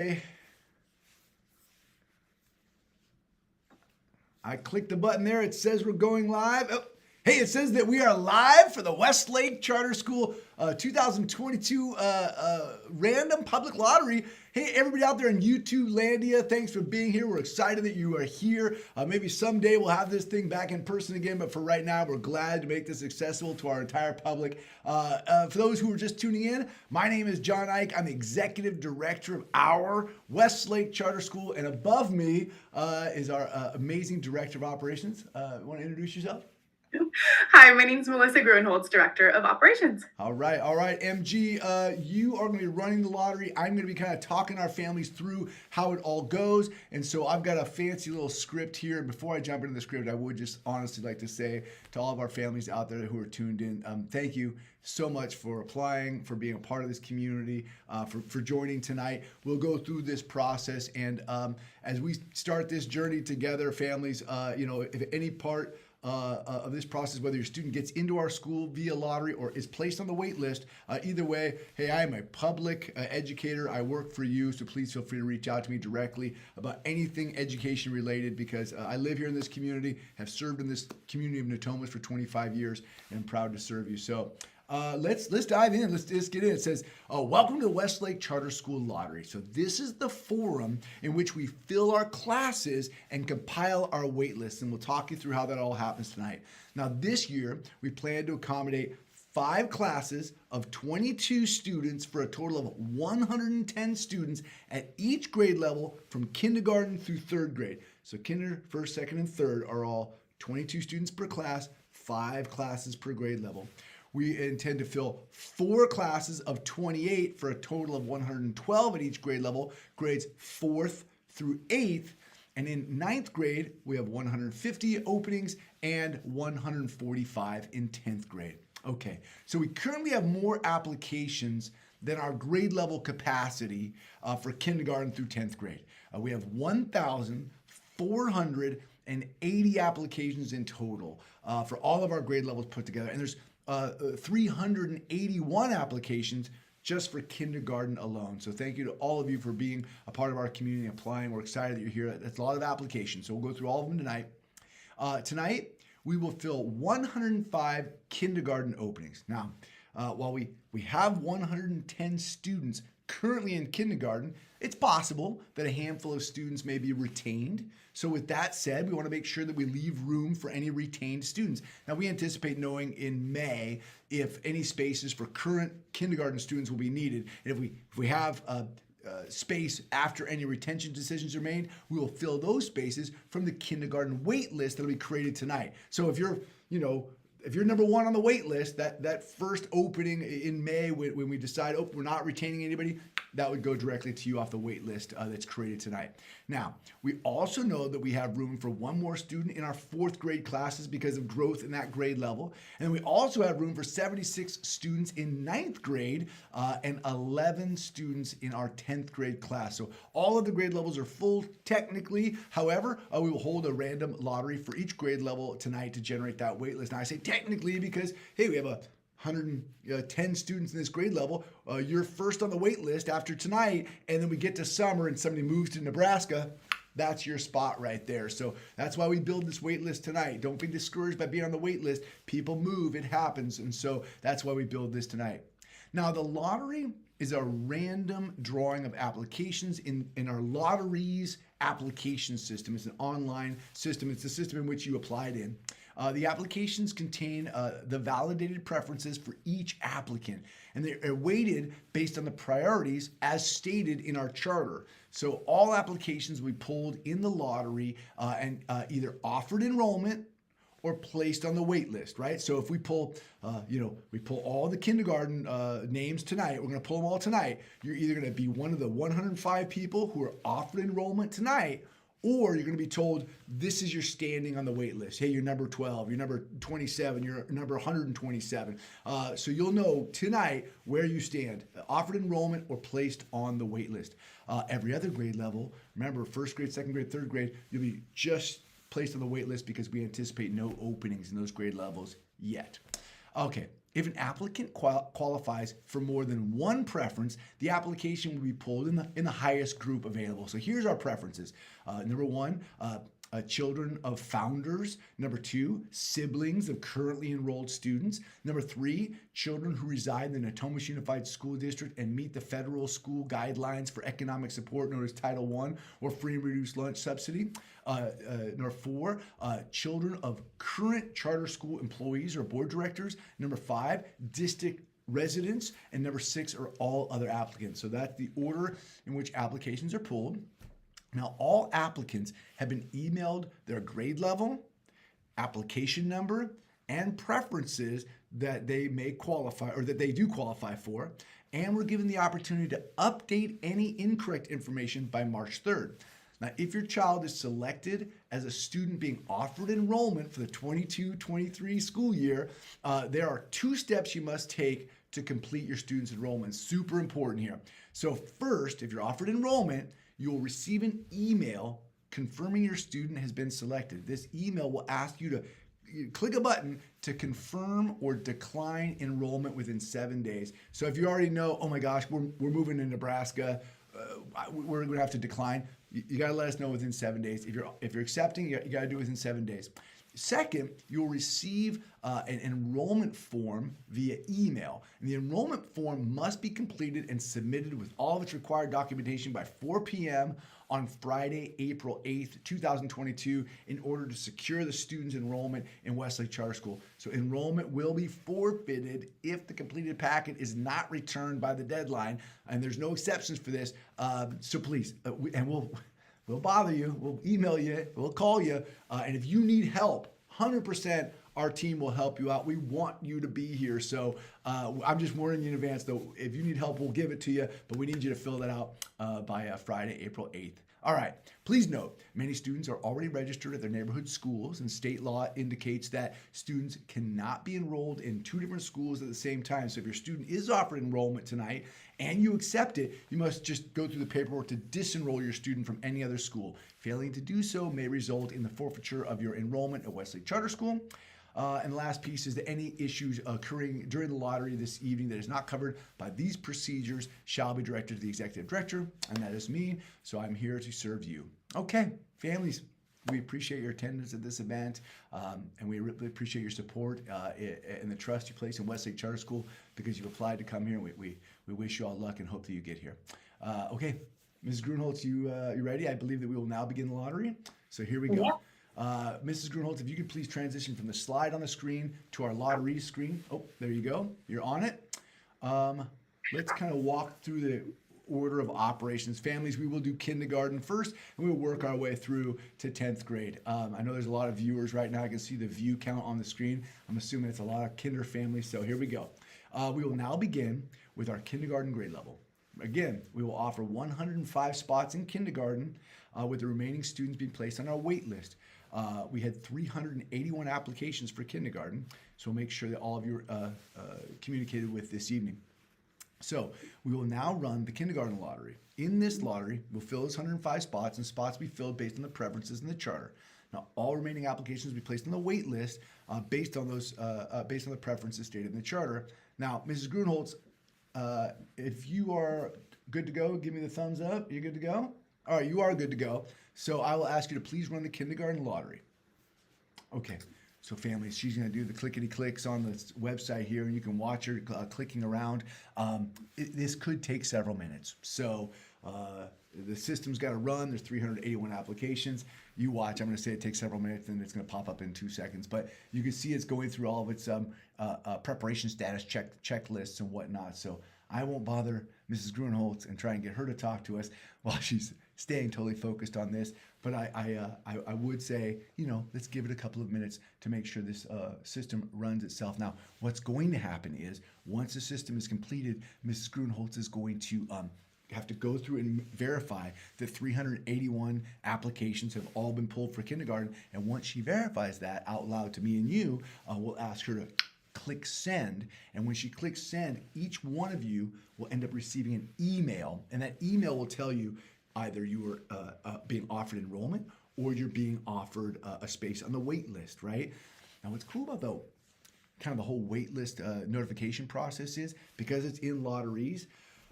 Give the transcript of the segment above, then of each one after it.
Okay. I clicked the button there. It says we're going live. Oh, hey, it says that we are live for the Westlake Charter School 2022 random public lottery. Hey, everybody out there in YouTube Landia, thanks for being here. We're excited that you are here. Maybe someday we'll have this thing back in person again, but for right now, we're glad to make this accessible to our entire public. For those who are just tuning in, my name is John Ike. I'm the Executive Director of our Westlake Charter School, and above me is our amazing Director of Operations. Want to introduce yourself? Hi, my name is Melissa Grunholz, Director of Operations. All right, MG, you are going to be running the lottery. I'm going to be kind of talking our families through how it all goes. And so I've got a fancy little script here. Before I jump into the script, I would just honestly like to say to all of our families out there who are tuned in, thank you so much for applying, for being a part of this community, for joining tonight. We'll go through this process. And as we start this journey together, families, if any part of this process, whether your student gets into our school via lottery or is placed on the wait list, either way, hey, I am a public educator. I work for you, so please feel free to reach out to me directly about anything education related, because I live here in this community, have served in this community of Natomas for 25 years, and I'm proud to serve you. So let's dive in. Let's get in. It says, welcome to the Westlake Charter School Lottery. So this is the forum in which we fill our classes and compile our wait lists, and we'll talk you through how that all happens tonight. Now this year, we plan to accommodate 5 classes of 22 students for a total of 110 students at each grade level from kindergarten through 3rd grade. So kinder, 1st, 2nd, and 3rd are all 22 students per class, 5 classes per grade level. We intend to fill 4 classes of 28 for a total of 112 at each grade level, grades 4th through 8th. And in 9th grade, we have 150 openings and 145 in 10th grade. Okay, so we currently have more applications than our grade level capacity for kindergarten through 10th grade. We have 1,480 applications in total for all of our grade levels put together. And there's 381 applications just for kindergarten alone. So thank you to all of you for being a part of our community and applying. We're excited that you're here. That's a lot of applications. So we'll go through all of them tonight. Tonight, we will fill 105 kindergarten openings. Now, while we have 110 students currently in kindergarten, it's possible that a handful of students may be retained. So with that said, we want to make sure that we leave room for any retained students. Now, we anticipate knowing in May if any spaces for current kindergarten students will be needed. And if we have space after any retention decisions are made, we will fill those spaces from the kindergarten wait list that will be created tonight. So if you're number 1 on the wait list, that first opening in May when we decide, we're not retaining anybody, that would go directly to you off the wait list that's created tonight. Now, we also know that we have room for 1 more student in our 4th grade classes because of growth in that grade level. And we also have room for 76 students in 9th grade and 11 students in our 10th grade class. So all of the grade levels are full technically. However, we will hold a random lottery for each grade level tonight to generate that wait list. Now, I say technically because, hey, we have 110 students in this grade level. You're first on the wait list after tonight, and then we get to summer and somebody moves to Nebraska. That's your spot right there. So that's why we build this wait list tonight. Don't be discouraged by being on the wait list. People move, it happens. And so that's why we build this tonight. Now, the lottery is a random drawing of applications in our lotteries application system. It's an online system. It's the system in which you applied in. The applications contain the validated preferences for each applicant, and they're weighted based on the priorities as stated in our charter. So all applications will be pulled in the lottery and either offered enrollment or placed on the wait list, right? So if we pull, we pull all the kindergarten names tonight, we're gonna pull them all tonight. You're either gonna be one of the 105 people who are offered enrollment tonight, or you're going to be told this is your standing on the wait list. Hey, you're number 12, you're number 27, you're number 127. So you'll know tonight where you stand, offered enrollment or placed on the wait list. Every other grade level, remember 1st grade, 2nd grade, 3rd grade, you'll be just placed on the wait list because we anticipate no openings in those grade levels yet. Okay, If an applicant qualifies for more than one preference, the application will be pulled in the highest group available. So here's our preferences. Number one, children of founders. Number two, siblings of currently enrolled students. Number three, children who reside in the Natomas Unified School District and meet the federal school guidelines for economic support known as Title I or free and reduced lunch subsidy. Number four, children of current charter school employees or board directors. Number five, district residents. And number six are all other applicants. So that's the order in which applications are pulled. Now, all applicants have been emailed their grade level, application number, and preferences that they may qualify or that they do qualify for, and we're given the opportunity to update any incorrect information by March 3rd. Now, if your child is selected as a student being offered enrollment for the 22-23 school year, there are 2 steps you must take to complete your student's enrollment. Super important here. So first, if you're offered enrollment, you'll receive an email confirming your student has been selected. This email will ask you to click a button to confirm or decline enrollment within 7 days. So if you already know, oh my gosh, we're moving to Nebraska, we're going to have to decline, you got to let us know within 7 days. If you're accepting, you got to do it within 7 days. Second, you'll receive an enrollment form via email. And the enrollment form must be completed and submitted with all of its required documentation by 4 p.m. on Friday, April 8th, 2022, in order to secure the student's enrollment in Westlake Charter School. So enrollment will be forfeited if the completed packet is not returned by the deadline, and there's no exceptions for this. So please, we'll bother you, we'll email you, we'll call you, and if you need help, 100% our team will help you out. We want you to be here, so I'm just warning you in advance, though, if you need help, we'll give it to you, but we need you to fill that out by Friday, April 8th. All right, please note, many students are already registered at their neighborhood schools, and state law indicates that students cannot be enrolled in 2 different schools at the same time. So if your student is offered enrollment tonight and you accept it, you must just go through the paperwork to disenroll your student from any other school. Failing to do so may result in the forfeiture of your enrollment at Westlake Charter School. And the last piece is that any issues occurring during the lottery this evening that is not covered by these procedures shall be directed to the executive director, and that is me, so I'm here to serve you. Okay, families, we appreciate your attendance at this event, and we really appreciate your support and the trust you place in Westlake Charter School because you've applied to come here, and we wish you all luck and hope that you get here. Okay, Mrs. Grunholz, you ready? I believe that we will now begin the lottery, so here we go. Yeah. Mrs. Grunholz, if you could please transition from the slide on the screen to our lottery screen. Oh, there you go. You're on it. Let's kind of walk through the order of operations. Families, we will do kindergarten first, and we'll work our way through to 10th grade. I know there's a lot of viewers right now. I can see the view count on the screen. I'm assuming it's a lot of kinder families, so here we go. We will now begin with our kindergarten grade level. Again, we will offer 105 spots in kindergarten, with the remaining students being placed on our wait list. We had 381 applications for kindergarten, so we'll make sure that all of you are communicated with this evening. So we will now run the kindergarten lottery. In this lottery, we'll fill those 105 spots, and spots will be filled based on the preferences in the charter. Now, all remaining applications will be placed on the wait list based on the preferences stated in the charter. Now, Mrs. Grunholz, if you are good to go, give me the thumbs up. You're good to go? All right, you are good to go. So I will ask you to please run the kindergarten lottery. Okay, so families, she's going to do the clickety-clicks on the website here, and you can watch her clicking around. This could take several minutes. So the system's got to run. There's 381 applications. You watch. I'm going to say it takes several minutes, and it's going to pop up in 2 seconds. But you can see it's going through all of its preparation status checklists and whatnot. So I won't bother Mrs. Grunholz and try and get her to talk to us while she's staying totally focused on this. But I would say, let's give it a couple of minutes to make sure this system runs itself. Now, what's going to happen is once the system is completed, Mrs. Grunholz is going to have to go through and verify that 381 applications have all been pulled for kindergarten. And once she verifies that out loud to me and you, we'll ask her to click send, and when she clicks send, each one of you will end up receiving an email, and that email will tell you either you are being offered enrollment or you're being offered a space on the wait list, right? Now, what's cool about the kind of the whole wait list notification process is, because it's in lotteries.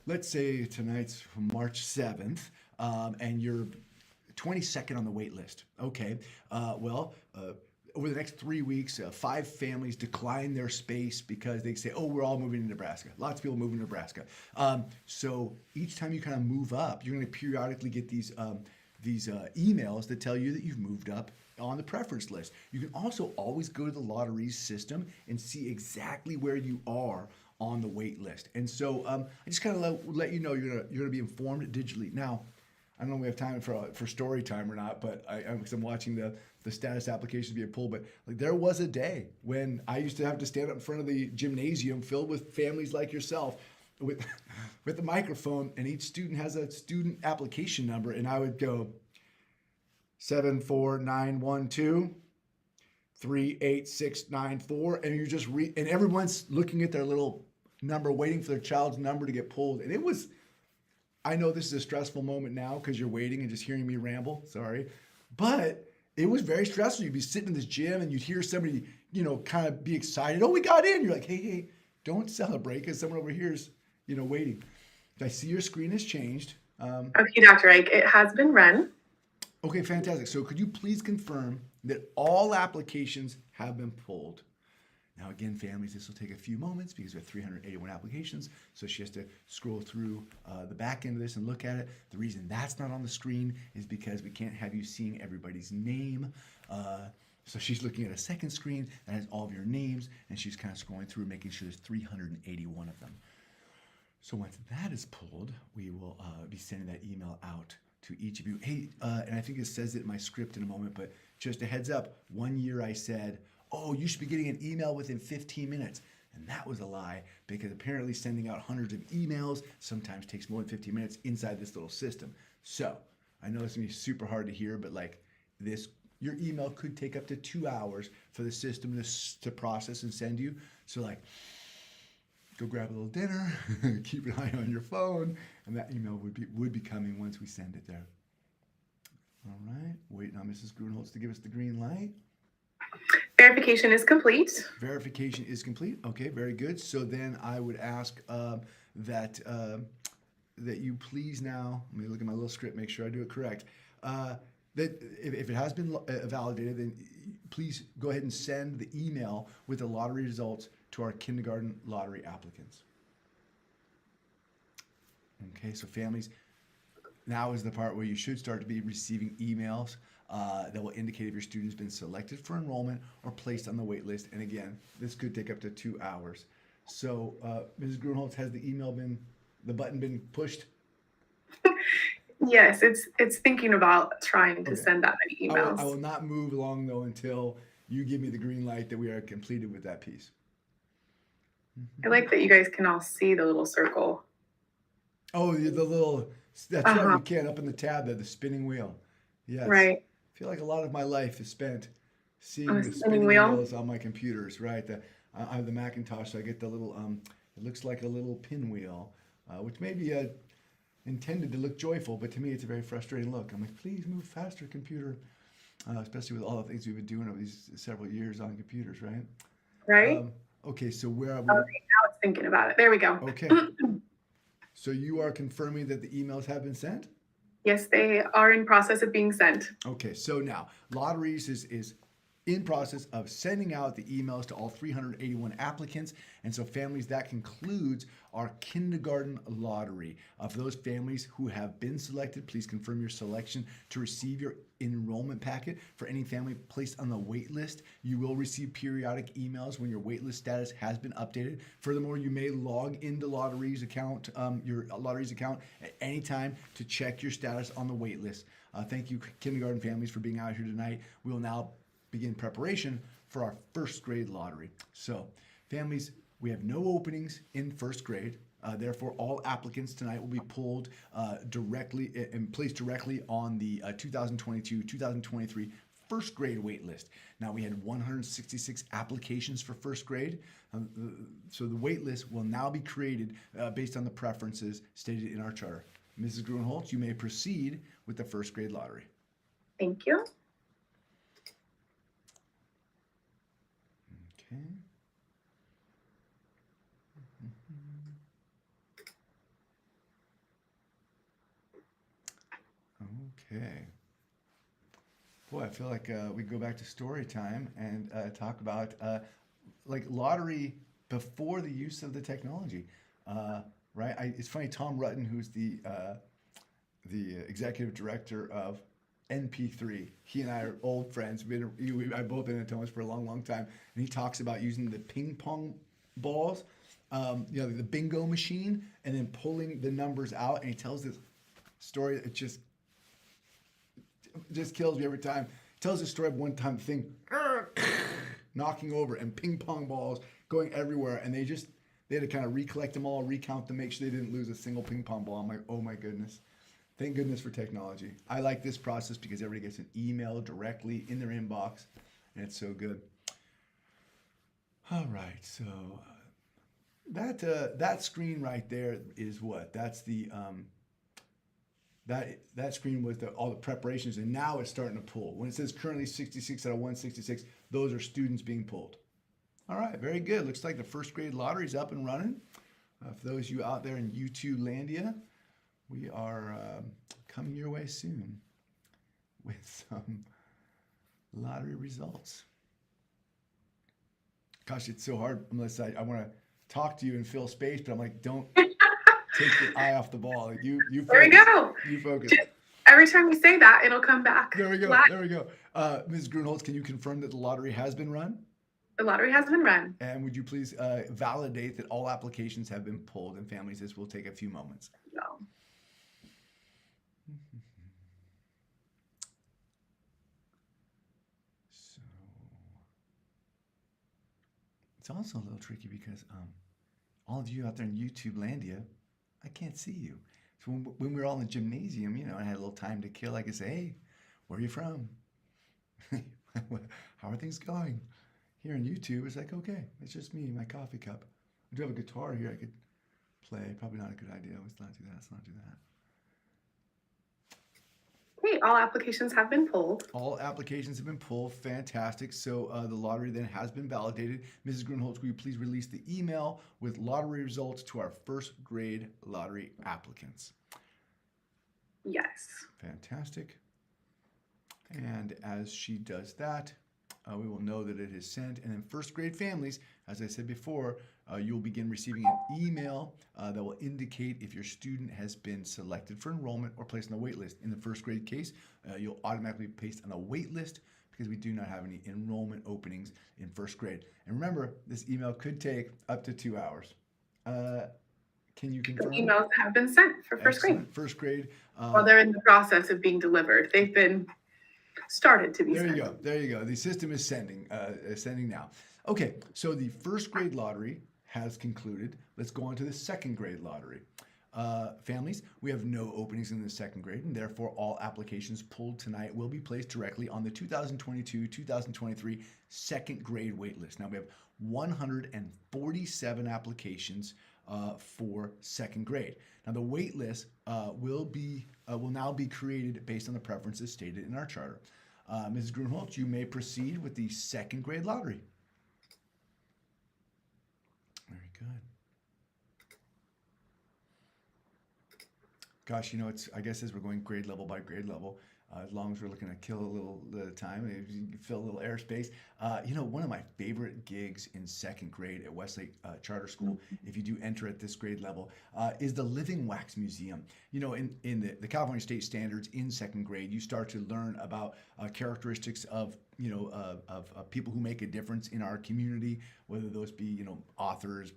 Let's say tonight's March 7th, and you're 22nd on the wait list. Okay, over the next 3 weeks, 5 families decline their space because they say, oh, we're all moving to Nebraska. Lots of people moving to Nebraska. So each time you kind of move up, you're going to periodically get these emails that tell you that you've moved up on the preference list. You can also always go to the lotteries system and see exactly where you are on the wait list. And so I just kind of let you know you're gonna be informed digitally. Now, I don't know if we have time for story time or not, but I'm watching the status applications being pulled. But like, there was a day when I used to have to stand up in front of the gymnasium filled with families like yourself with the microphone, and each student has a student application number, and I would go 74912 38694, and you just read, and everyone's looking at their little number, waiting for their child's number to get pulled. And it was, I know this is a stressful moment now because you're waiting and just hearing me ramble, sorry, but it was very stressful. You'd be sitting in this gym and you'd hear somebody, kind of be excited. Oh, we got in. You're like, hey, don't celebrate because someone over here is, waiting. I see your screen has changed. Okay, Dr. Ike, it has been run. Okay, fantastic. So could you please confirm that all applications have been pulled? Now, again, families, this will take a few moments because we have 381 applications. So she has to scroll through the back end of this and look at it. The reason that's not on the screen is because we can't have you seeing everybody's name. So she's looking at a second screen that has all of your names, and she's kind of scrolling through, making sure there's 381 of them. So once that is pulled, we will be sending that email out to each of you. Hey, and I think it says it in my script in a moment, but just a heads up, 1 year I said, oh, you should be getting an email within 15 minutes. And that was a lie, because apparently sending out hundreds of emails sometimes takes more than 15 minutes inside this little system. So I know it's gonna be super hard to hear, but like this, your email could take up to 2 hours for the system to process and send you. So like, go grab a little dinner, keep an eye on your phone, and that email would be coming once we send it there. All right, waiting on Mrs. Grunholz to give us the green light. Verification is complete. Verification is complete. Okay, very good. So then I would ask that you please now, let me look at my little script, make sure I do it correct. That if it has been validated, then please go ahead and send the email with the lottery results to our kindergarten lottery applicants. Okay, so families, now is the part where you should start to be receiving emails that will indicate if your student's been selected for enrollment or placed on the wait list. And again, this could take up to 2 hours. So Mrs. Grunholz, has the button been pushed? Yes, it's thinking about trying to send out any emails. I will not move along though until you give me the green light that we are completed with that piece. I like that you guys can all see the little circle. Oh, the little, that's right, you can, up in the tab there, the spinning wheel. Yes. Right. I feel like a lot of my life is spent seeing Oh, the spinning spinning wheel? wheels on my computers, right? I have the Macintosh, so I get the little, it looks like a little pinwheel, which may be intended to look joyful, but to me it's a very frustrating look. I'm like, please move faster, computer, especially with all the things we've been doing over these several years on computers, right? Right? Okay, so where are we? Okay, now it's thinking about it. There we go. Okay. So you are confirming that the emails have been sent? Yes, they are in process of being sent. Okay, so now Lotteries is in process of sending out the emails to all 381 applicants. And so families, that concludes our kindergarten lottery. For those families who have been selected, please confirm your selection to receive your enrollment packet. For any family placed on the wait list, you will receive periodic emails when your wait list status has been updated. Furthermore, you may log into Lotteries account, your Lotteries account at any time to check your status on the wait list. Thank you, kindergarten families, for being out here tonight. We will now begin preparation for our first grade lottery. So families, we have no openings in first grade. Therefore, all applicants tonight will be pulled directly and placed directly on the 2022-2023 first grade wait list. Now, we had 166 applications for first grade. So the wait list will now be created based on the preferences stated in our charter. Mrs. Grunholz, you may proceed with the first grade lottery. Thank you. Okay. Okay. Boy, I feel like we go back to story time and talk about like lottery before the use of the technology. Right? It's funny. Tom Rutten, who's the executive director of NP3. He and I are old friends. I've both been in Thomas for a long, long time, and he talks about using the ping pong balls, the bingo machine, and then pulling the numbers out. And he tells this story that just kills me every time. He tells the story of one time the thing knocking over and ping pong balls going everywhere, and they had to kind of recollect them all, recount them, make sure they didn't lose a single ping pong ball. I'm like, oh my goodness. Thank goodness for technology. I like this process because everybody gets an email directly in their inbox, and it's so good. All right, so that screen right there is what? That's the that screen with all the preparations, and now it's starting to pull. When it says currently 66 out of 166, those are students being pulled. All right, very good. Looks like the first grade lottery is up and running. For those of you out there in YouTube Landia, we are coming your way soon with some lottery results. Gosh, it's so hard, Melissa. I want to talk to you and fill space, but I'm like, don't take your eye off the ball. Like you focus. There we go. You focus. Just every time you say that, it'll come back. There we go. Live. There we go. Ms. Grunholz, can you confirm that the lottery has been run? The lottery has been run. And would you please validate that all applications have been pulled, and families, this will take a few moments. No. So it's also a little tricky because all of you out there in YouTube Landia, I can't see you. So when we were all in the gymnasium, I had a little time to kill. I could say, hey, where are you from? How are things going? Here in YouTube, it's like, okay, it's just me, my coffee cup. I do have a guitar here I could play. Probably not a good idea. Let's not do that. Let's not do that. Great. All applications have been pulled. All applications have been pulled. Fantastic. So the lottery then has been validated. Mrs. Grunholz, will you please release the email with lottery results to our first grade lottery applicants? Yes. Fantastic. And as she does that, we will know that it is sent. And then first grade families, as I said before, you'll begin receiving an email that will indicate if your student has been selected for enrollment or placed on a wait list. In the first grade case, you'll automatically be placed on a wait list because we do not have any enrollment openings in first grade. And remember, this email could take up to 2 hours. Can you confirm? The emails have been sent for first grade. First grade. Well, they're in the process of being delivered. They've been started to be There sent. you go. There you go. The system is sending now. Okay, so the first grade lottery has concluded. Let's go on to the second grade lottery. Families, we have no openings in the second grade, and therefore all applications pulled tonight will be placed directly on the 2022-2023 second grade wait list. Now we have 147 applications for second grade. Now the wait list will now be created based on the preferences stated in our charter. Mrs. Grunholz, you may proceed with the second grade lottery. Very good. Gosh, it's, I guess as we're going grade level by grade level, as long as we're looking to kill a little time, fill a little airspace. One of my favorite gigs in second grade at Westlake Charter School, if you do enter at this grade level, is the Living Wax Museum. In the California State Standards in second grade, you start to learn about characteristics of people who make a difference in our community, whether those be authors,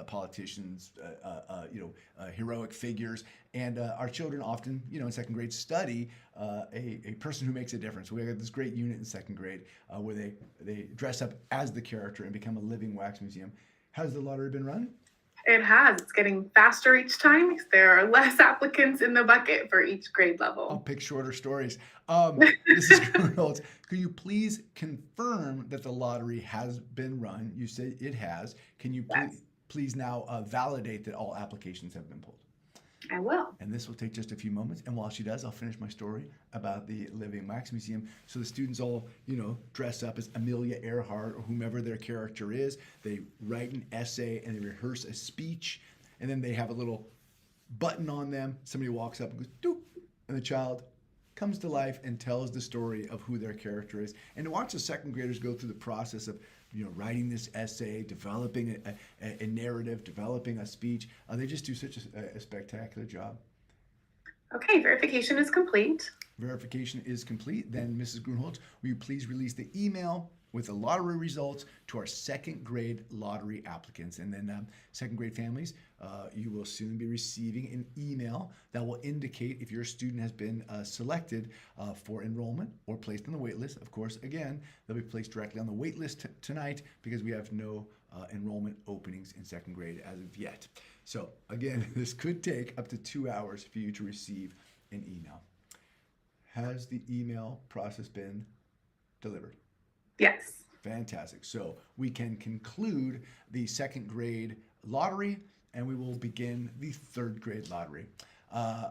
politicians, heroic figures, and our children often in second grade study a person who makes a difference. We have this great unit in second grade where they dress up as the character and become a living wax museum. Has the lottery been run? It has. It's getting faster each time because there are less applicants in the bucket for each grade level. I'll pick shorter stories. Mrs. Grunholz, could you please confirm that the lottery has been run? You said it has. Can you please now validate that all applications have been pulled? I will. And this will take just a few moments. And while she does, I'll finish my story about the Living Wax Museum. So the students all, dress up as Amelia Earhart or whomever their character is. They write an essay and they rehearse a speech. And then they have a little button on them. Somebody walks up and goes, doop, and the child comes to life and tells the story of who their character is. And to watch the second graders go through the process of writing this essay, developing a narrative, developing a speech, they just do such a spectacular job. Okay, verification is complete. Verification is complete. Then, Mrs. Grunholz, will you please release the email with the lottery results to our second grade lottery applicants? And then second grade families, you will soon be receiving an email that will indicate if your student has been selected for enrollment or placed on the wait list. Of course, again, they'll be placed directly on the wait list tonight because we have no enrollment openings in second grade as of yet. So again, this could take up to 2 hours for you to receive an email. Has the email process been delivered? Yes. Fantastic. So we can conclude the second grade lottery and we will begin the third grade lottery.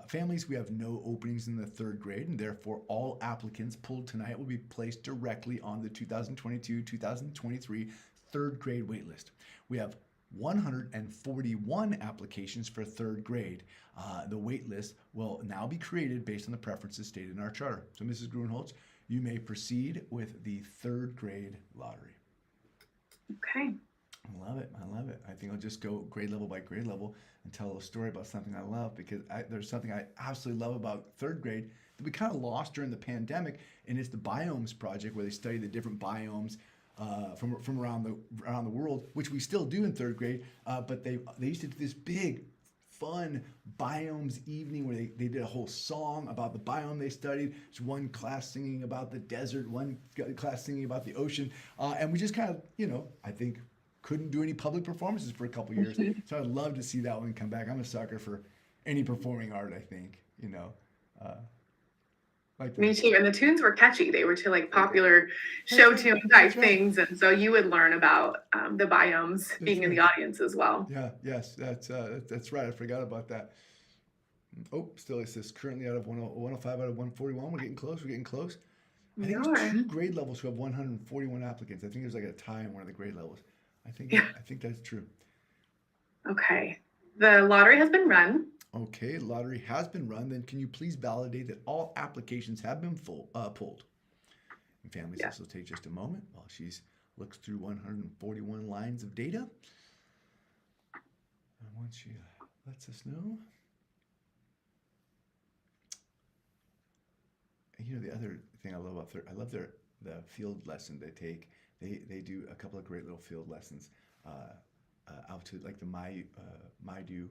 Families, we have no openings in the third grade, and therefore all applicants pulled tonight will be placed directly on the 2022-2023 third grade waitlist. We have 141 applications for third grade. The wait list will now be created based on the preferences stated in our charter. So Mrs. Grunholz, you may proceed with the third grade lottery. Okay. I love it. I love it. I think I'll just go grade level by grade level and tell a story about something I love, because there's something I absolutely love about third grade that we kind of lost during the pandemic, and it's the biomes project where they study the different biomes from around the world, which we still do in third grade. But they used to do this big, fun biomes evening where they did a whole song about the biome they studied. There's one class singing about the desert, one class singing about the ocean, and we just kind of, I think, couldn't do any public performances for a couple years. So I'd love to see that one come back. I'm a sucker for any performing art, I think, like Me too. And the tunes were catchy. They were to like popular show tune type things. And so you would learn about the biomes being in the audience as well. Yeah, yes, that's right. I forgot about that. Oh, still it says currently out of 105 out of 141. We're getting close. We're getting close. I think there's 2 grade levels who have 141 applicants. I think there's like a tie in one of the grade levels. I think that's true. Okay. The lottery has been run. Okay, lottery has been run. Then can you please validate that all applications have been pulled? And families, this will take just a moment while she looks through 141 lines of data. And once she lets us know. And the other thing I love about I love the field lesson they take. They do a couple of great little field lessons out to like the Maidu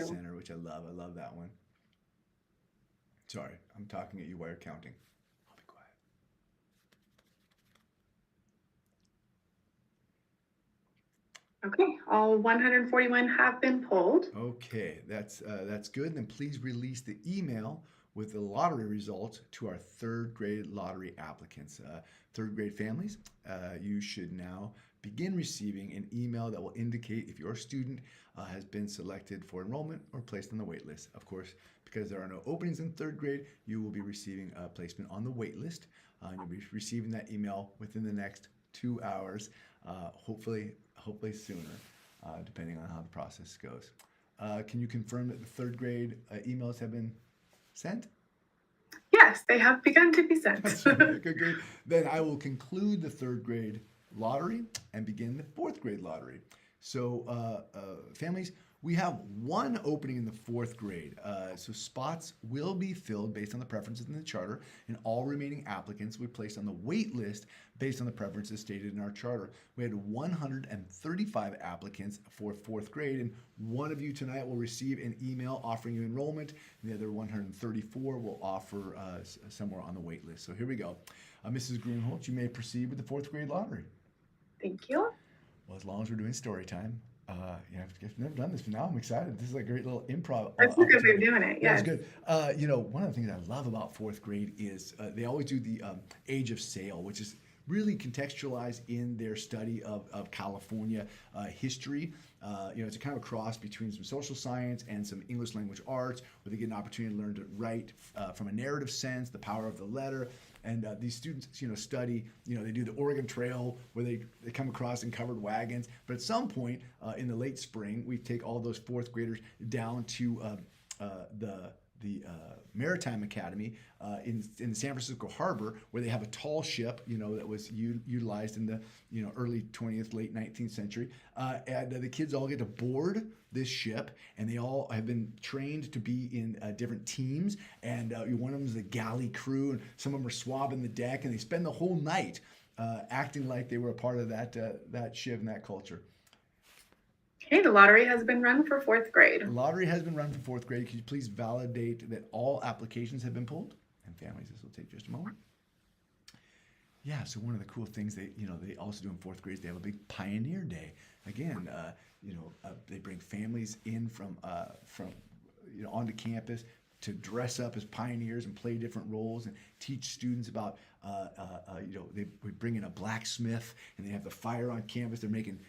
Center, which I love. I love that one. Sorry, I'm talking at you while you're counting. I'll be quiet. Okay, all 141 have been pulled. Okay, that's good. Then please release the email with the lottery results to our third grade lottery applicants. Third grade families, you should now begin receiving an email that will indicate if your student has been selected for enrollment or placed on the wait list. Of course, because there are no openings in third grade, you will be receiving a placement on the wait list. You'll be receiving that email within the next 2 hours, hopefully sooner, depending on how the process goes. Can you confirm that the third grade emails have been sent? Yes, they have begun to be sent. Okay, great. Then I will conclude the third grade lottery and begin the fourth grade lottery. So families, we have 1 opening in the fourth grade. So spots will be filled based on the preferences in the charter, and all remaining applicants will be placed on the wait list based on the preferences stated in our charter. We had 135 applicants for fourth grade, and 1 of you tonight will receive an email offering you enrollment, and the other 134 will offer somewhere on the wait list. So here we go. Mrs. Grunholz, you may proceed with the fourth grade lottery. Thank you. Well, as long as we're doing story time. I've never done this, but now I'm excited. This is a great little improv. That's a good way of doing it. Yeah, Yes. it's good. One of the things I love about fourth grade is they always do the age of sail, which is really contextualized in their study of California history. It's a kind of a cross between some social science and some English language arts, where they get an opportunity to learn to write from a narrative sense, the power of the letter. And these students, study, they do the Oregon Trail where they come across in covered wagons. But at some point in the late spring, we take all those fourth graders down to the Maritime Academy in the San Francisco Harbor, where they have a tall ship, that was utilized in the early 20th, late 19th century, and the kids all get to board this ship, and they all have been trained to be in different teams, and one of them is the galley crew, and some of them are swabbing the deck, and they spend the whole night acting like they were a part of that ship and that culture. Okay, the lottery has been run for fourth grade. The lottery has been run for fourth grade. Could you please validate that all applications have been pulled? And families, this will take just a moment. Yeah, so one of the cool things they also do in fourth grade is they have a big Pioneer Day. Again, they bring families in from onto campus to dress up as pioneers and play different roles and teach students about, we bring in a blacksmith and they have the fire on campus. They're making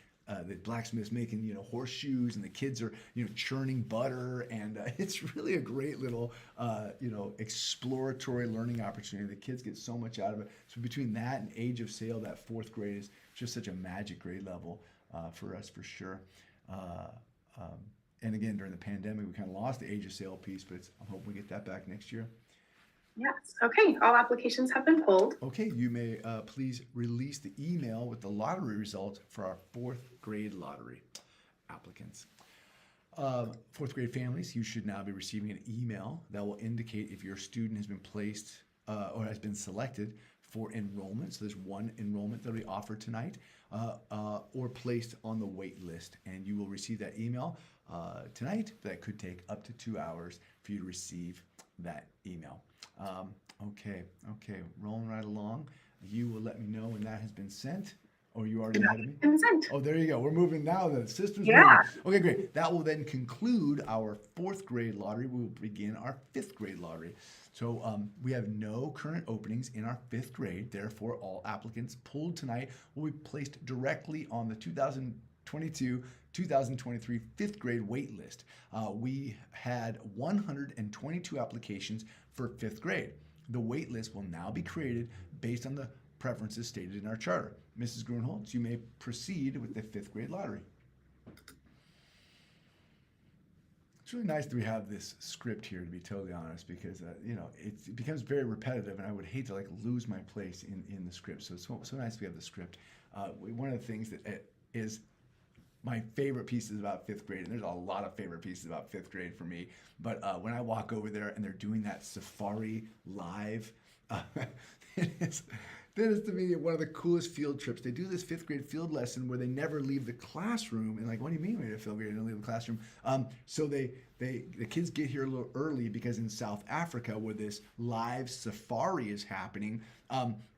the blacksmith's making horseshoes, and the kids are churning butter, and it's really a great little exploratory learning opportunity. The kids get so much out of it. So between that and Age of Sail, that fourth grade is just such a magic grade level for us, for sure. And again, during the pandemic, we kind of lost the Age of Sail piece, but I'm hoping we get that back next year. Yes. Okay. All applications have been pulled. Okay. You may please release the email with the lottery results for our fourth grade lottery applicants. Fourth grade families, you should now be receiving an email that will indicate if your student has been placed or has been selected for enrollment. So there's one enrollment that will be offered tonight or placed on the wait list. And you will receive that email tonight. That could take up to 2 hours for you to receive that email. Okay, rolling right along. You will let me know when that has been sent. Or you already ahead of me? Consent. Oh, there you go. We're moving now. The system's Yeah. moving. Okay, great. That will then conclude our fourth grade lottery. We will begin our fifth grade lottery. So we have no current openings in our fifth grade. Therefore, all applicants pulled tonight will be placed directly on the 2022-2023 fifth grade wait list. We had 122 applications for fifth grade. The wait list will now be created based on the preferences stated in our charter. Mrs. Grunholz, you may proceed with the fifth grade lottery. It's really nice that we have this script here, to be totally honest, because it becomes very repetitive, and I would hate to lose my place in the script. So it's so nice we have the script. One of the things that is my favorite pieces about fifth grade, and there's a lot of favorite pieces about fifth grade for me, but when I walk over there and they're doing that safari live, that is to me one of the coolest field trips. They do this fifth grade field lesson where they never leave the classroom, and what do you mean when you're fifth grade and don't leave the classroom? So the kids get here a little early because in South Africa, where this live safari is happening,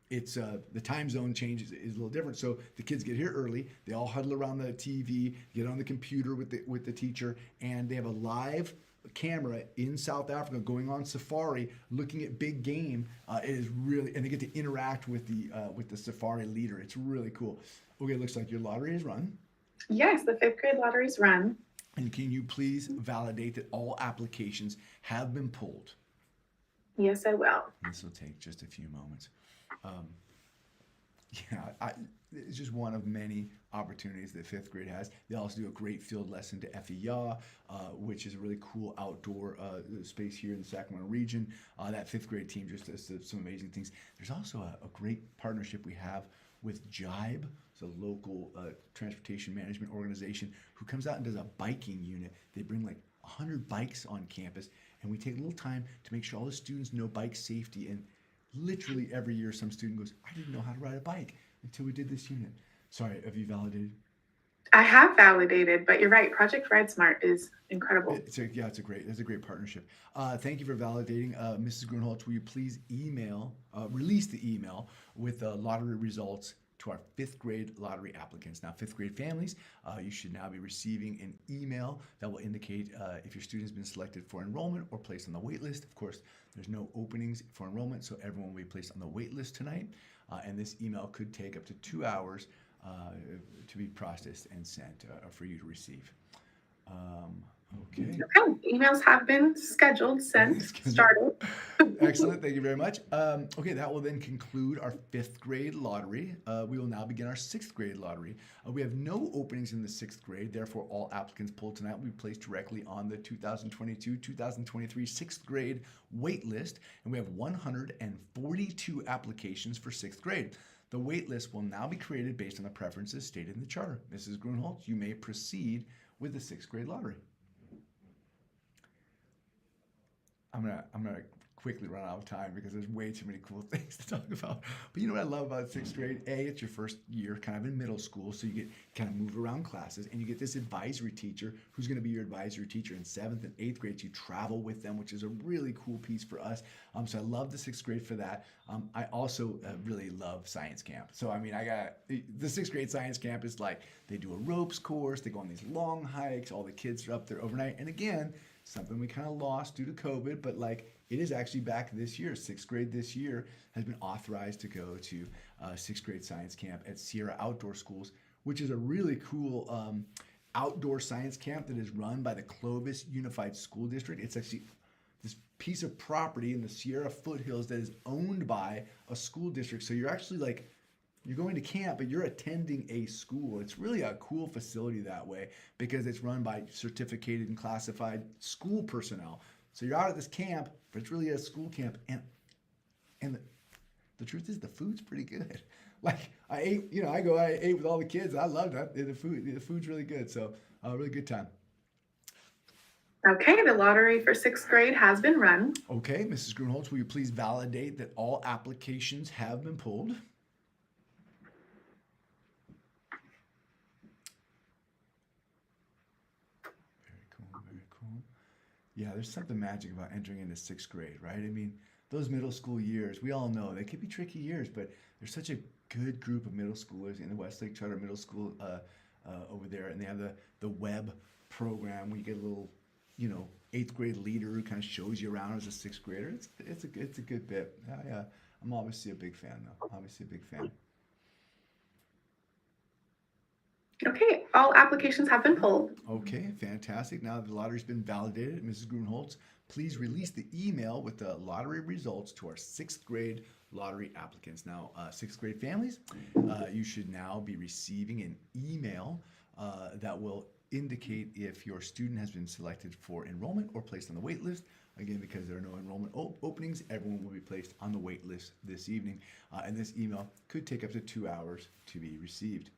it's the time zone change is a little different. So the kids get here early. They all huddle around the TV, get on the computer with the teacher, and they have a live camera in South Africa going on safari, looking at big game. It is really, and they get to interact with the safari leader. It's really cool. Okay, it looks like your lottery is run. Yes, the fifth grade lottery's run. And can you please validate that all applications have been pulled? Yes, I will. This will take just a few moments. It's just one of many opportunities that fifth grade has. They also do a great field lesson to FEA, which is a really cool outdoor space here in the Sacramento region. That fifth grade team just does some amazing things. There's also a great partnership we have with Jibe. It's a local transportation management organization who comes out and does a biking unit. They bring 100 bikes on campus, and we take a little time to make sure all the students know bike safety. And literally every year some student goes, I didn't know how to ride a bike until we did this unit. Sorry, have you validated? I have validated, but you're right. Project Ride Smart is incredible. It's a great partnership. Thank you for validating. Mrs. Grunholz, will you please release the email with the lottery results to our fifth grade lottery applicants. Now, fifth grade families, you should now be receiving an email that will indicate if your student has been selected for enrollment or placed on the wait list. Of course, there's no openings for enrollment, so everyone will be placed on the wait list tonight. And this email could take up to 2 hours to be processed and sent for you to receive. Okay. Okay, emails have been scheduled, sent, started. Excellent. Thank you very much. Okay, that will then conclude our fifth grade lottery. We will now begin our sixth grade lottery. We have no openings in the sixth grade, therefore, all applicants pulled tonight will be placed directly on the 2022-2023 sixth grade wait list, and we have 142 applications for sixth grade. The wait list will now be created based on the preferences stated in the charter. Mrs. Grunholz, you may proceed with the sixth grade lottery. I'm gonna quickly run out of time because there's way too many cool things to talk about. But you know what I love about sixth grade? It's your first year kind of in middle school, so you get kind of move around classes, and you get this advisory teacher who's going to be your advisory teacher in seventh and eighth grade. You travel with them, which is a really cool piece for us. So I love the sixth grade for that. I also really love science camp. So I mean, I got the sixth grade science camp is like they do a ropes course, they go on these long hikes, all the kids are up there overnight, and again, something we kind of lost due to COVID, but like it is actually back this year. Sixth grade this year has been authorized to go to sixth grade science camp at Sierra Outdoor Schools, which is a really cool outdoor science camp that is run by the Clovis Unified School District. It's actually this piece of property in the Sierra foothills that is owned by a school district. So you're actually like, you're going to camp, but you're attending a school. It's really a cool facility that way because it's run by certificated and classified school personnel. So you're out at this camp, but it's really a school camp. And the truth is the food's pretty good. Like I ate with all the kids. I loved it. The food's really good. So really good time. Okay, the lottery for sixth grade has been run. Okay, Mrs. Grunholz, will you please validate that all applications have been pulled? Very cool. Yeah, there's something magic about entering into sixth grade, right? I mean, those middle school years, we all know they could be tricky years, but there's such a good group of middle schoolers in the Westlake Charter Middle School over there, and they have the web program where you get a little, eighth grade leader who kind of shows you around as a sixth grader. It's a good bit. Yeah, I'm obviously a big fan though. Obviously a big fan. Okay, all applications have been pulled. Okay, fantastic. Now that the lottery's been validated, Mrs. Grunholz, please release the email with the lottery results to our sixth grade lottery applicants. Now, sixth grade families, you should now be receiving an email that will indicate if your student has been selected for enrollment or placed on the wait list. Again, because there are no enrollment openings, everyone will be placed on the wait list this evening. And this email could take up to 2 hours to be received.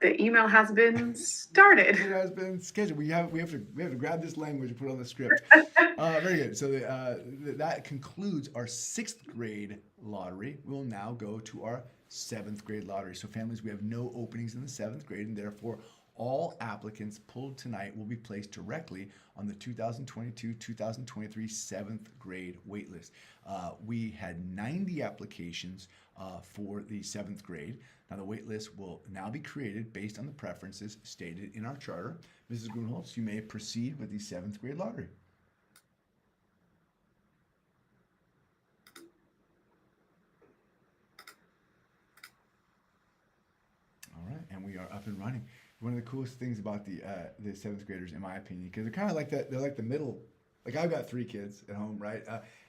The email has been started. It has been scheduled. We have to grab this language and put it on the script. Very good. So that concludes our sixth grade lottery. We'll now go to our seventh grade lottery. So families, we have no openings in the seventh grade, and therefore all applicants pulled tonight will be placed directly on the 2022-2023 seventh grade waitlist. We had 90 applications for the seventh grade. Now the waitlist will now be created based on the preferences stated in our charter. Mrs. Grunholz, you may proceed with the seventh grade lottery. All right, and we are up and running. One of the coolest things about the seventh graders, in my opinion, because they're kind of like that. They're like the middle. Like I've got 3 kids at home, right?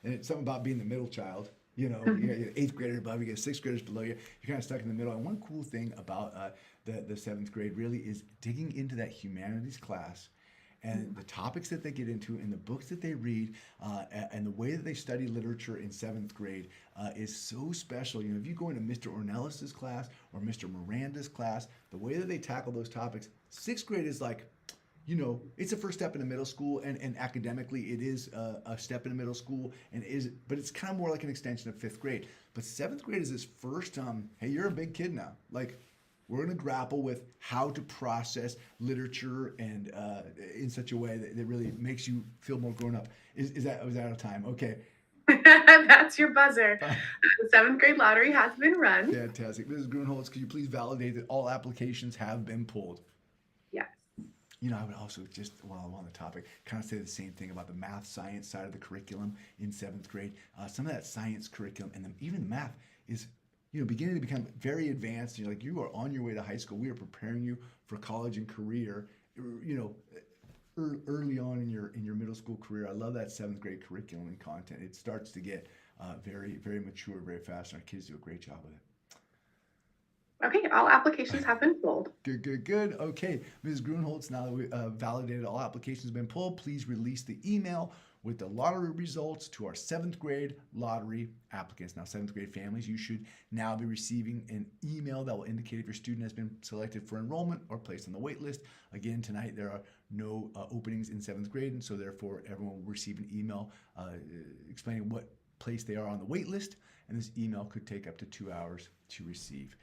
And it's something about being the middle child. You got your 8th grader above you, you got 6th graders below you. You're kind of stuck in the middle. And one cool thing about the 7th grade really is digging into that humanities class and the topics that they get into and the books that they read and the way that they study literature in 7th grade is so special. If you go into Mr. Ornellis's class or Mr. Miranda's class, the way that they tackle those topics, 6th grade is like, it's a first step into middle school, and academically it is a step into middle school, but it's kind of more like an extension of 5th grade. But 7th grade is this first, hey, you're a big kid now. Like, we're going to grapple with how to process literature and in such a way that really makes you feel more grown up. Was that out of time? Okay. That's your buzzer. The 7th grade lottery has been run. Fantastic. Mrs. Grunholz, could you please validate that all applications have been pulled? Yes. I would also just, while I'm on the topic, kind of say the same thing about the math science side of the curriculum in 7th grade. Some of that science curriculum and even math is, beginning to become very advanced. You are on your way to high school. We are preparing you for college and career. you know, early on in your middle school career. I love that seventh grade curriculum and content. It starts to get very, very mature very fast, and our kids do a great job with it. Okay, all applications have been pulled. Good. Okay, Ms. Grunholz, now that we validated all applications have been pulled, please release the email with the lottery results to our seventh grade lottery applicants. Now, seventh grade families, you should now be receiving an email that will indicate if your student has been selected for enrollment or placed on the wait list. Again, tonight there are no openings in seventh grade, and so therefore everyone will receive an email explaining what place they are on the wait list, and this email could take up to 2 hours to receive.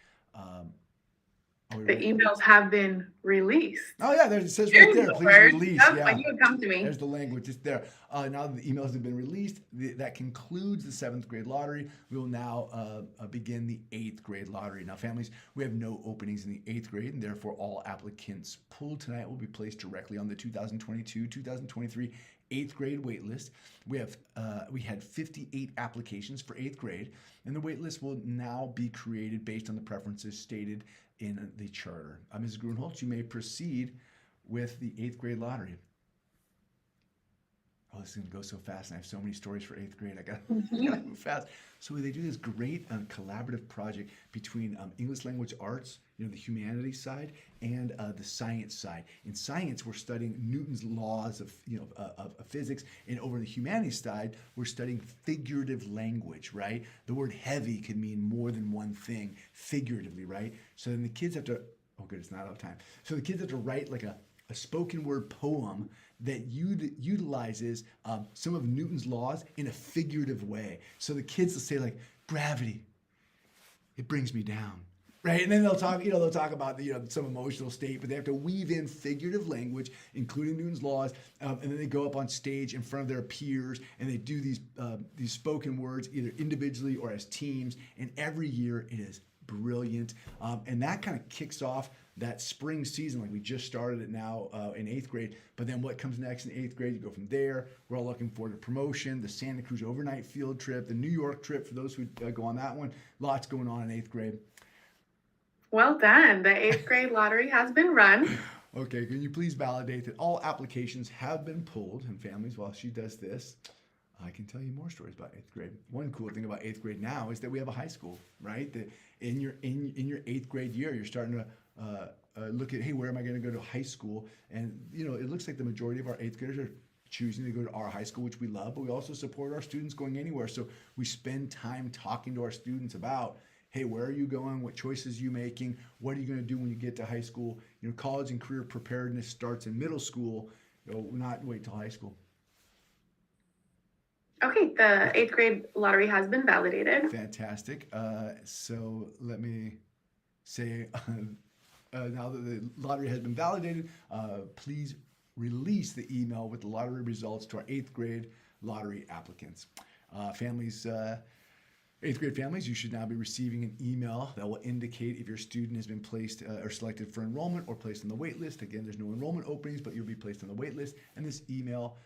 The emails have been released. Oh yeah, it says right there, please release. Yep, Yeah, I knew it would come to me. There's the language, it's there. Now that the emails have been released, that concludes the seventh grade lottery. We will now begin the eighth grade lottery. Now families, we have no openings in the eighth grade, and therefore all applicants pulled tonight will be placed directly on the 2022-2023 eighth grade wait list. We had 58 applications for eighth grade, and the wait list will now be created based on the preferences stated in the charter. Mrs. Grunholz, you may proceed with the eighth grade lottery. Oh, this is going to go so fast, and I have so many stories for eighth grade. I gotta move fast. So they do this great collaborative project between English language arts, the humanities side, and the science side. In science, we're studying Newton's laws of physics, and over the humanities side, we're studying figurative language, right? The word heavy can mean more than one thing figuratively, right? So then the kids have to, oh good, it's not out of time. So the kids have to write like a spoken word poem that utilizes some of Newton's laws in a figurative way. So the kids will say like, gravity, it brings me down, right? And then they'll talk about some emotional state, but they have to weave in figurative language, including Newton's laws, and then they go up on stage in front of their peers and they do these spoken words either individually or as teams. And every year it is brilliant, and that kind of kicks off that spring season. Like we just started it now in eighth grade, but then what comes next in eighth grade, you go from there. We're all looking forward to promotion, the Santa Cruz overnight field trip, the New York trip for those who go on that one. Lots going on in eighth grade. Well done. The eighth grade lottery has been run. Okay, can you please validate that all applications have been pulled? And families, while she does this, I can tell you more stories about eighth grade. One cool thing about eighth grade now is that we have a high school, right? That in your eighth grade year, you're starting to look at, hey, where am I going to go to high school? And it looks like the majority of our eighth graders are choosing to go to our high school, which we love, but we also support our students going anywhere. So we spend time talking to our students about, hey, where are you going? What choices are you making? What are you going to do when you get to high school? College and career preparedness starts in middle school, not wait till high school. Okay, the eighth grade lottery has been validated. Fantastic. So let me say, now that the lottery has been validated, please release the email with the lottery results to our eighth grade lottery applicants. Eighth grade families, you should now be receiving an email that will indicate if your student has been placed or selected for enrollment or placed on the wait list. Again, there's no enrollment openings, but you'll be placed on the wait list, and this email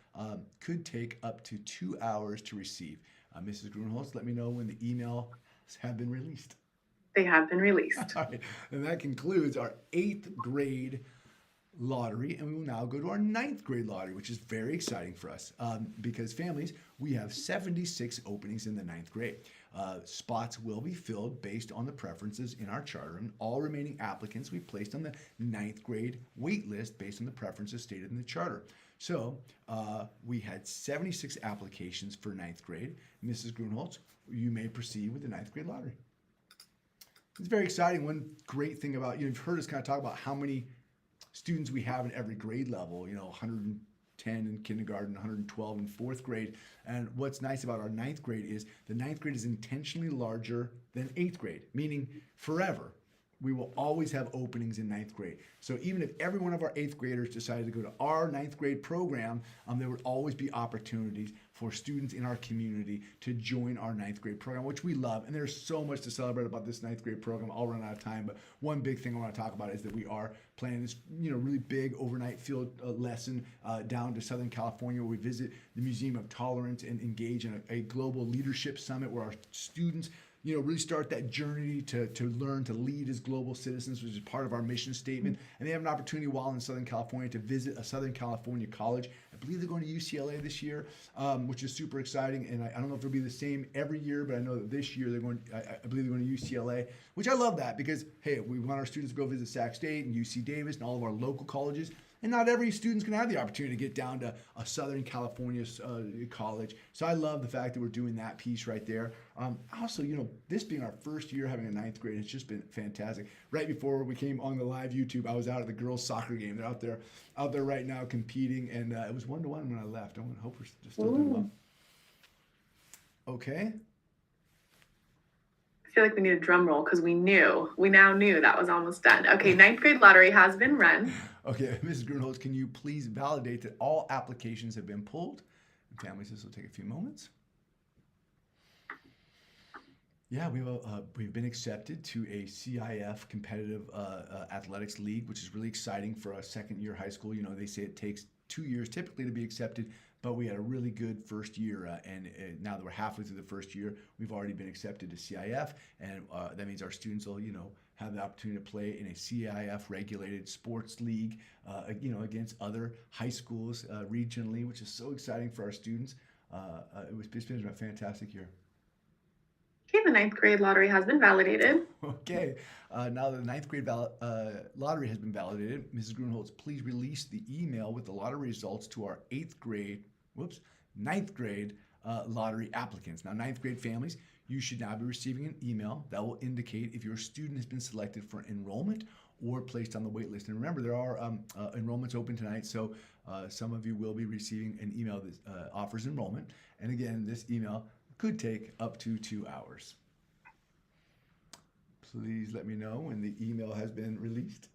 could take up to 2 hours to receive. Mrs. Grunholz, let me know when the emails have been released. They have been released. All right, and that concludes our eighth grade lottery, and we will now go to our ninth grade lottery, which is very exciting for us because families, we have 76 openings in the ninth grade. Spots will be filled based on the preferences in our charter, and all remaining applicants we placed on the ninth grade wait list based on the preferences stated in the charter. So we had 76 applications for ninth grade. Mrs. Grunholz, you may proceed with the ninth grade lottery. It's very exciting. One great thing about, you've heard us kind of talk about how many students we have in every grade level, 110 in kindergarten, 112 in fourth grade. And what's nice about our ninth grade is the ninth grade is intentionally larger than eighth grade, meaning forever. We will always have openings in ninth grade. So even if every one of our eighth graders decided to go to our ninth grade program, there would always be opportunities for students in our community to join our ninth grade program, which we love. And there's so much to celebrate about this ninth grade program. I'll run out of time, but one big thing I want to talk about is that we are planning this, really big overnight field lesson down to Southern California, where we visit the Museum of Tolerance and engage in a global leadership summit where our students really start that journey to learn to lead as global citizens, which is part of our mission statement. And they have an opportunity while in Southern California to visit a Southern California college. I believe they're going to UCLA this year, which is super exciting. And I don't know if it'll be the same every year, but I know that this year I believe they're going to UCLA, which I love that because, hey, we want our students to go visit Sac State and UC Davis and all of our local colleges. And not every student's going to have the opportunity to get down to a Southern California college. So I love the fact that we're doing that piece right there. Also, this being our first year having a ninth grade, it's just been fantastic. Right before we came on the live YouTube, I was out at the girls' soccer game. They're out there right now competing, and it was 1-1 when I left. I hope we're still doing well. Okay. I feel like we need a drum roll because we now knew that was almost done. Okay, ninth grade lottery has been run. Okay, Mrs. Grunholz, can you please validate that all applications have been pulled? And families, this will take a few moments. Yeah, we've been accepted to a CIF competitive athletics league, which is really exciting for a second-year high school. They say it takes 2 years typically to be accepted, but we had a really good first year, and now that we're halfway through the first year, we've already been accepted to CIF, and that means our students will, have the opportunity to play in a CIF-regulated sports league, against other high schools regionally, which is so exciting for our students. It's been a fantastic year. Okay, the ninth grade lottery has been validated. Okay, now that the ninth grade lottery has been validated, Mrs. Grunholz, please release the email with the lottery results to our ninth grade lottery applicants. Now, ninth grade families, you should now be receiving an email that will indicate if your student has been selected for enrollment or placed on the wait list. And remember, there are enrollments open tonight, so some of you will be receiving an email that offers enrollment. And again, this email could take up to 2 hours. Please let me know when the email has been released.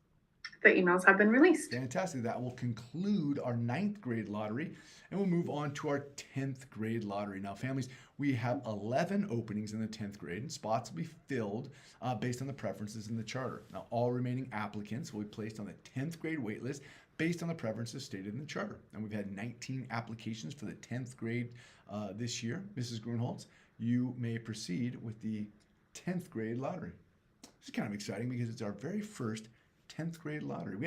The emails have been released. Fantastic. That will conclude our ninth grade lottery, and we'll move on to our 10th grade lottery. Now, families, we have 11 openings in the 10th grade, and spots will be filled based on the preferences in the charter. Now, all remaining applicants will be placed on the 10th grade wait list based on the preferences stated in the charter. And we've had 19 applications for the 10th grade this year. Mrs. Grunholz, you may proceed with the 10th grade lottery. This is kind of exciting because it's our very first 10th grade lottery. We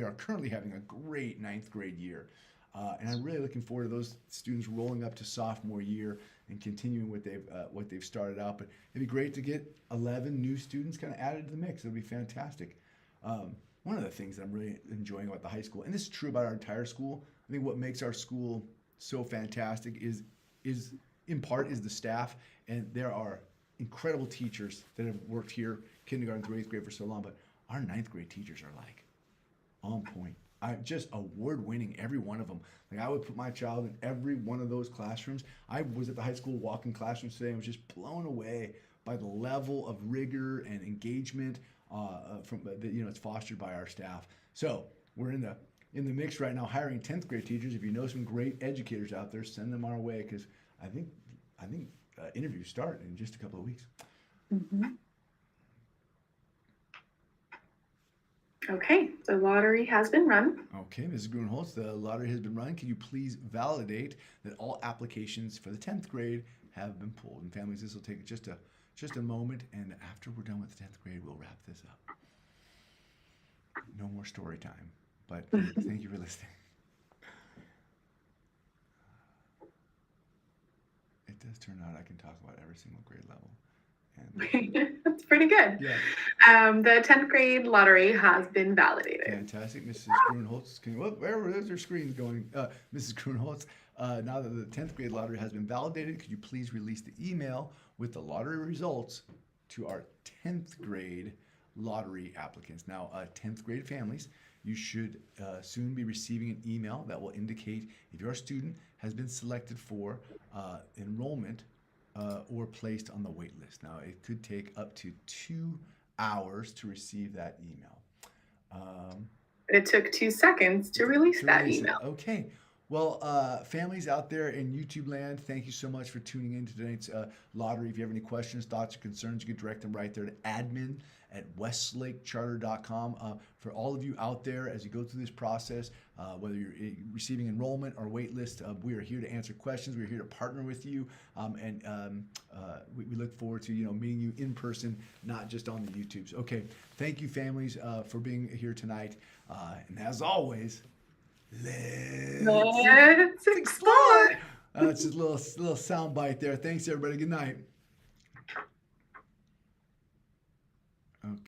are currently having a great 9th grade year. And I'm really looking forward to those students rolling up to sophomore year and continuing what they've started out. But it'd be great to get 11 new students kind of added to the mix. It'll be fantastic. One of the things that I'm really enjoying about the high school, and this is true about our entire school, I think what makes our school so fantastic is in part is the staff, and there are incredible teachers that have worked here kindergarten through 8th grade for so long, but our 9th grade teachers are like on point. Just award-winning, every one of them. Like I would put my child in every one of those classrooms. I was at the high school walk-in classrooms today and was just blown away by the level of rigor and engagement it's fostered by our staff. So we're in the mix right now, hiring 10th grade teachers. If you know some great educators out there, send them our way because I think interviews start in just a couple of weeks. Mm-hmm. Okay, the lottery has been run. Okay, Mrs. Grunholz, the lottery has been run. Can you please validate that all applications for the 10th grade have been pulled? And families, this will take just a moment, and after we're done with the 10th grade, we'll wrap this up. No more story time, but thank you for listening. It does turn out I can talk about every single grade level. That's pretty good. Yeah. The 10th grade lottery has been validated. Fantastic. Mrs. Grunholz, where is your screen going? Mrs. Grunholz, now that the 10th grade lottery has been validated, could you please release the email with the lottery results to our 10th grade lottery applicants? Now, 10th grade families, you should soon be receiving an email that will indicate if your student has been selected for enrollment or placed on the wait list. Now, it could take up to 2 hours to receive that email. It took 2 seconds to release that email. Okay. Well, families out there in YouTube land, thank you so much for tuning in to tonight's lottery. If you have any questions, thoughts, or concerns, you can direct them right there to at westlakecharter.com. For all of you out there, as you go through this process, whether you're receiving enrollment or wait list, we are here to answer questions. We're here to partner with you, and we look forward to meeting you in person, not just on the YouTubes. Okay, thank you, families, for being here tonight. And as always, let's Let's explore. It's just a little sound bite there. Thanks, everybody. Good night.